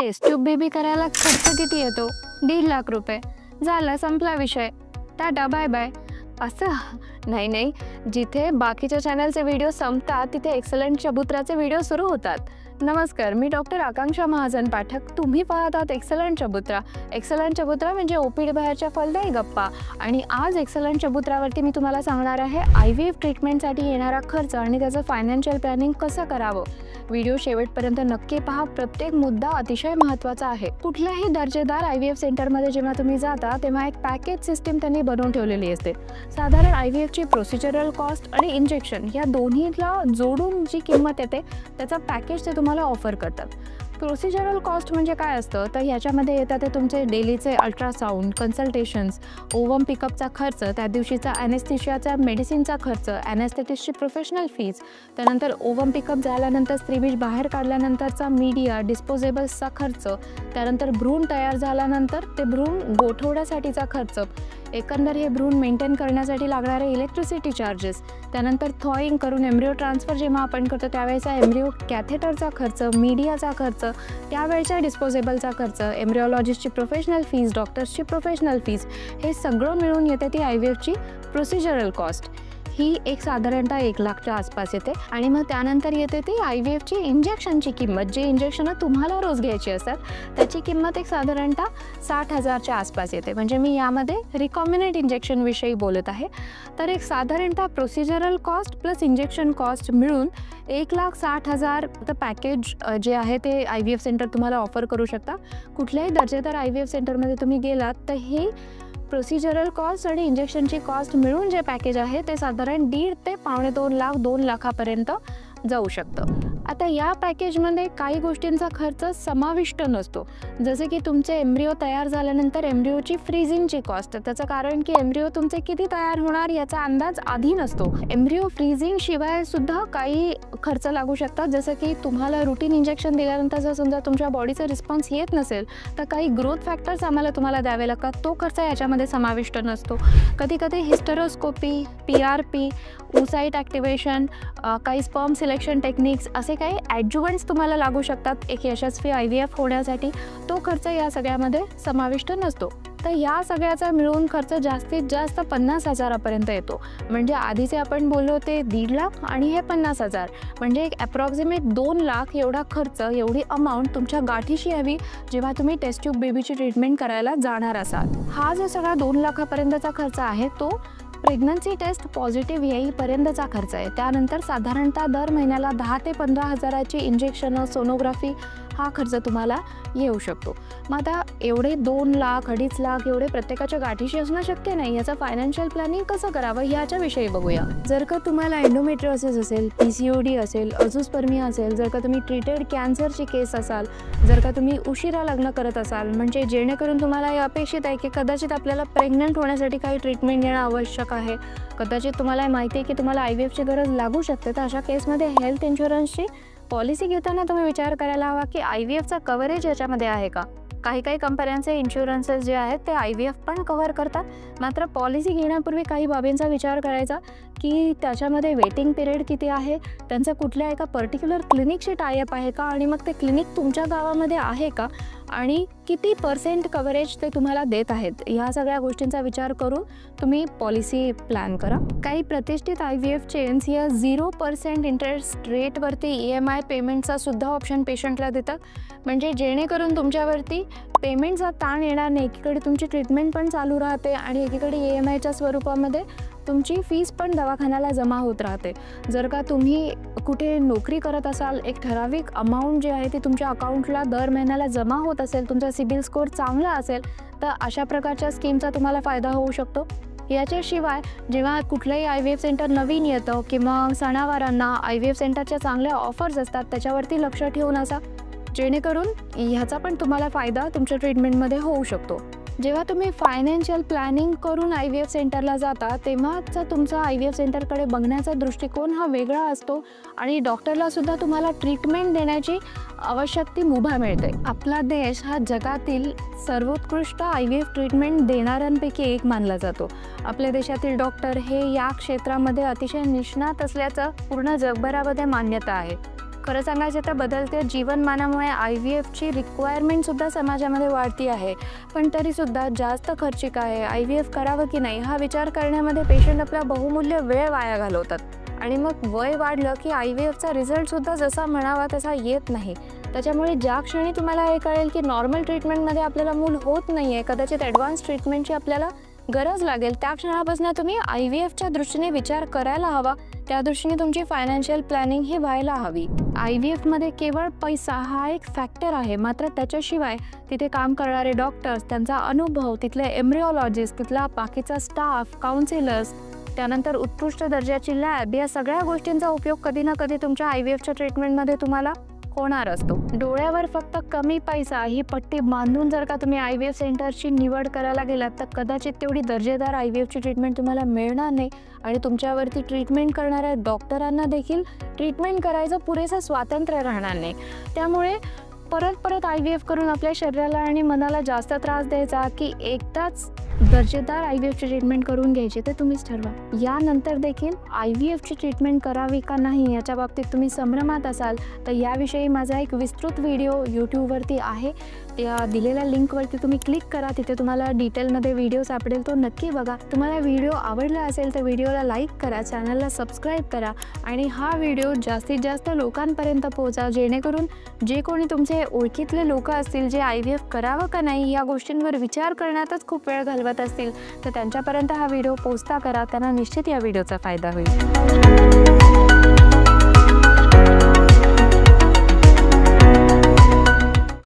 Taste tube baby करायला खर्च किती येतो? 1.5 लाख रुपये. झाला, संपला विषय, टाटा बाय बाय. असं नाही, जिथे बाकीच्या चॅनलचे व्हिडिओ संपतात तिथे एक्सलंट चबुत्राचे व्हिडिओ सुरू होतात. नमस्कार, मी डॉक्टर आकांक्षा महाजन पाठक. तुम्ही पाहत आहात एक्सलंट चबुत्रा. एक्सलंट चबुत्रा म्हणजे ओपीडी बाहेरच्या फलदायी गप्पा. आणि आज एक्सलंट चबुत्रावरती मी तुम्हाला सांगणार आहे IVF ट्रीटमेंटसाठी येणारा खर्च आणि त्याचं फायनान्शियल प्लॅनिंग कसं करावं. व्हिडिओ शेवटपर्यंत नक्की पहा. प्रत्येक मुद्दा अतिशय महत्त्वाचा आहे. कुठल्याही दर्जेदार IVF सेंटरमध्ये जेव्हा तुम्ही जाता तेव्हा एक पॅकेज सिस्टीम त्यांनी बनवून ठेवलेली असते. साधारण IVFची प्रोसिजरल कॉस्ट आणि इंजेक्शन या दोन्हीला जोडून जी किंमत येते त्याचा पॅकेज ते तुम्हाला ऑफर करतात. प्रोसिजरल कॉस्ट म्हणजे काय असतं तर ह्याच्यामध्ये येतात ते तुमचे डेलीचे अल्ट्रासाऊंड, कन्सल्टेशन्स, ओवम पिकअपचा खर्च, त्या दिवशीचा ॲनेस्थेशियाचा मेडिसिनचा खर्च, ॲनेस्थेटिस्टची प्रोफेशनल फीज, त्यानंतर ओवम पिकअप झाल्यानंतर स्त्रीबीज बाहेर काढल्यानंतरचा मीडिया डिस्पोजेबल्सचा खर्च, त्यानंतर भ्रूण तयार झाल्यानंतर ते भ्रूण गोठवण्यासाठीचा खर्च, एकंदर हे भ्रूण मेंटेन करण्यासाठी लागणारे इलेक्ट्रिसिटी चार्जेस, त्यानंतर थॉईंग करून एम्ब्रिओ ट्रान्सफर जेव्हा आपण करतो त्यावेळेचा एम्ब्रिओ कॅथेटरचा खर्च, मीडियाचा खर्च, त्यावेळेचा डिस्पोजेबलचा खर्च, एम्ब्रिओलॉजिस्टची प्रोफेशनल फीज, डॉक्टर्सची प्रोफेशनल फीज, हे सगळं मिळून येते ती IVFची प्रोसिजरल कॉस्ट. ही एक साधारणतः 1 लाखच्या आसपास येते. आणि मग त्यानंतर येते ती IVFची इंजेक्शनची किंमत. जे इंजेक्शनं तुम्हाला रोज घ्यायची असतात त्याची किंमत एक साधारणतः 60,000च्या आसपास येते. म्हणजे मी यामध्ये रिकॉम्बिनंट इंजेक्शनविषयी बोलत आहे. तर एक साधारणतः procedural cost plus injection cost मिळून 1,60,000 पॅकेज जे आहे ते IVF सेंटर तुम्हाला ऑफर करू शकता. कुठल्याही दर्जेदार IVF सेंटरमध्ये तुम्ही गेलात तर हे प्रोसिजरल कॉस्ट आणि इंजेक्शनची कॉस्ट मिळून जे पॅकेज आहे ते साधारण 1.5 ते पावणे 2 लाख 2 लाखापर्यंत जाऊ शकतं. आता या पॅकेजमध्ये काही गोष्टींचा खर्च समाविष्ट नसतो. जसे की तुमचे एम्ब्रिओ तयार झाल्यानंतर एम्ब्रिओची फ्रीजिंगची कॉस्ट. त्याचं कारण की एम्ब्रिओ तुमचे किती तयार होणार याचा अंदाज आधी नसतो. एम्ब्रिओ फ्रीजिंग शिवाय सुद्धा काही खर्च लागू शकतात. जसं की तुम्हाला रुटीन इंजेक्शन दिल्यानंतर जर समजा तुमच्या बॉडीचा रिस्पॉन्स येत नसेल तर काही ग्रोथ फॅक्टर्स तुम्हाला द्यावे लागतात. तो खर्च याच्यामध्ये समाविष्ट नसतो. कधी कधी हिस्टेरोस्कोपी, PRP, oocyte ॲक्टिवेशन, काही स्पर्म सिलेक्शन टेक्निक्स, असे काही ॲडज्युव्हंट्स तुम्हाला लागू शकतात एक यशस्वी IVF होण्यासाठी. तो खर्च या सगळ्यामध्ये समाविष्ट नसतो. तर या सगळ्याचा मिळून खर्च जास्तीत जास्त 50,000पर्यंत येतो. म्हणजे आधीचे आपण बोललो ते 1.5 लाख आणि हे 50,000 म्हणजे एक ॲप्रॉक्सिमेट 2 लाख एवढा खर्च, एवढी अमाऊंट तुमच्या गाठीशी हवी जेव्हा तुम्ही टेस्ट ट्यूब बेबीची ट्रीटमेंट करायला जाणार असाल. हा जो सगळा 2 लाखापर्यंतचा खर्च आहे तो प्रेग्नन्सी टेस्ट पॉझिटिव्ह येईपर्यंतचा खर्च आहे. त्यानंतर साधारणतः दर महिन्याला 10 ते 15,000ची इंजेक्शनं, सोनोग्राफी हा खर्च तुम्हाला येऊ शकतो. मग आता एवढे 2 लाख 2.5 लाख एवढे प्रत्येकाच्या गाठीशी असणं शक्य नाही. याचं फायनान्शियल प्लॅनिंग कसं करावं ह्याच्याविषयी बघूया. जर का तुम्हाला एंडोमेट्रियोसिस असेल, PCOD असेल, अझोस्पर्मिया असेल, जर का तुम्ही ट्रीटेड कॅन्सरची केस असाल, जर का तुम्ही उशिरा लग्न करत असाल, म्हणजे जेणेकरून तुम्हाला हे अपेक्षित आहे की कदाचित आपल्याला प्रेग्नंट होण्यासाठी काही ट्रीटमेंट घेणं आवश्यक आहे, कदाचित तुम्हाला माहिती आहे की तुम्हाला IVFची गरज लागू शकते, तर अशा केसमध्ये हेल्थ इन्शुरन्सची पॉलिसी घेताना तुम्ही विचार करायला हवा की IVFचा कव्हरेज याच्यामध्ये आहे का. काही कंपन्यांचे इन्शुरन्सेस जे आहेत ते IVF पण कव्हर करतात. मात्र पॉलिसी घेण्यापूर्वी काही बाबींचा विचार करायचा की त्याच्यामध्ये वेटिंग पिरियड किती आहे, त्यांचं कुठल्या एका पर्टिक्युलर क्लिनिकशी टायअप आहे का, आणि मग ते क्लिनिक तुमच्या गावामध्ये आहे का, आणि किती % कव्हरेज ते तुम्हाला देत आहेत. ह्या सगळ्या गोष्टींचा विचार करून तुम्ही पॉलिसी प्लॅन करा. काही प्रतिष्ठित IVF चेन्स या 0% इंटरेस्ट रेटवरती EMI पेमेंटचा सुद्धा ऑप्शन पेशंटला देतात. म्हणजे जेणेकरून तुमच्यावरती पेमेंटचा ताण येणार नाही. एकीकडे तुमची ट्रीटमेंट पण चालू राहते आणि एकीकडे EMIच्या स्वरूपामध्ये तुमची फीस पण दवाखान्याला जमा होत राहते. जर का तुम्ही कुठे नोकरी करत असाल, एक ठराविक अमाऊंट जी आहे ती तुमच्या अकाउंटला दर महिन्याला जमा होत असेल, तुमचा सिबिल स्कोअर चांगला असेल, तर अशा प्रकारच्या स्कीमचा तुम्हाला फायदा होऊ शकतो. याच्याशिवाय जेव्हा कुठलंही IVF सेंटर नवीन येतं किंवा सणावारांना IVF सेंटरच्या चांगल्या ऑफर्स असतात त्याच्यावरती लक्ष ठेवून असा, जेणेकरून ह्याचा पण तुम्हाला फायदा तुमच्या ट्रीटमेंटमध्ये होऊ शकतो. जेव्हा तुम्ही फायनान्शियल प्लॅनिंग करून IVF सेंटरला जाता तेव्हाचा तुमचा IVF सेंटरकडे बघण्याचा दृष्टिकोन हा वेगळा असतो आणि डॉक्टरला सुद्धा तुम्हाला ट्रीटमेंट देण्याची आवश्यक ती मुभा मिळते. आपला देश हा जगातील सर्वोत्कृष्ट IVF ट्रीटमेंट देणाऱ्यांपैकी एक मानला जातो. आपल्या देशातील डॉक्टर हे या क्षेत्रामध्ये अतिशय निष्णात असल्याचं पूर्ण जगभरामध्ये मान्यता आहे. खरं सांगायचं तर बदलत्या जीवनमानामुळे IVFची रिक्वायरमेंटसुद्धा समाजामध्ये वाढती आहे. पण तरीसुद्धा जास्त खर्चिक आहे, IVF करावं की नाही हा विचार करण्यामध्ये पेशंट आपला बहुमूल्य वेळ वाया घालवतात. आणि मग वय वाढलं की IVFचा रिझल्टसुद्धा जसा म्हणावा तसा येत नाही. त्याच्यामुळे ज्या क्षणी तुम्हाला हे कळेल की नॉर्मल ट्रीटमेंटमध्ये आपल्याला मूल होत नाही आहे, कदाचित ॲडव्हान्स ट्रीटमेंटची आपल्याला गरज लागेल, त्या क्षणापासून तुम्ही IVFच्या दृष्टीने विचार करायला हवा. त्या दृष्टीने तुमची फायनान्शियल प्लॅनिंग ही व्हायला हवी. IVFमध्ये केवळ पैसा हा एक फॅक्टर आहे, मात्र त्याच्याशिवाय तिथे काम करणारे डॉक्टर्स, त्यांचा अनुभव, तिथले एम्ब्रिओलॉजिस्ट, तिथला बाकीचा स्टाफ, काउन्सिलर्स, त्यानंतर उत्कृष्ट दर्जाची लॅब, या सगळ्या गोष्टींचा उपयोग कधी ना कधी तुमच्या IVFच्या ट्रीटमेंटमध्ये तुम्हाला होणार असतो. डोळ्यावर फक्त कमी पैसा ही पट्टी बांधून जर का तुम्ही IVF सेंटरची निवड करायला गेलात तर कदाचित तेवढी दर्जेदार IVFची ट्रीटमेंट तुम्हाला मिळणार नाही आणि तुमच्यावरती ट्रीटमेंट करणाऱ्या डॉक्टरांना देखील ट्रीटमेंट करायचं पुरेसं स्वातंत्र्य राहणार नाही. त्यामुळे परत IVF करून आपल्या शरीराला आणि मनाला जास्त त्रास द्यायचा की एकदाच दर्जेदार IVFची ट्रीटमेंट करून घ्यायची ते तुम्हीच ठरवा. यानंतर देखील IVFची ट्रीटमेंट करावी का नाही याच्या बाबतीत तुम्ही संभ्रमात असाल तर याविषयी माझा एक विस्तृत व्हिडिओ यूट्यूबवरती आहे. त्या दिलेल्या लिंकवरती तुम्ही क्लिक करा, तिथे तुम्हाला डिटेलमध्ये व्हिडिओ सापडेल, तो नक्की बघा. तुम्हाला व्हिडिओ आवडला असेल तर व्हिडिओला लाईक करा, चॅनलला सबस्क्राईब करा आणि हा व्हिडिओ जास्तीत जास्त लोकांपर्यंत पोहोचा, जेणेकरून जे कोणी तुमचे ओळखीतले लोक असतील जे IVF करावं का नाही या गोष्टींवर विचार करण्यातच खूप वेळ घालवत असतील तर त्यांच्यापर्यंत हा व्हिडिओ पोहोचता करा. त्यांना निश्चित या व्हिडिओचा फायदा होईल.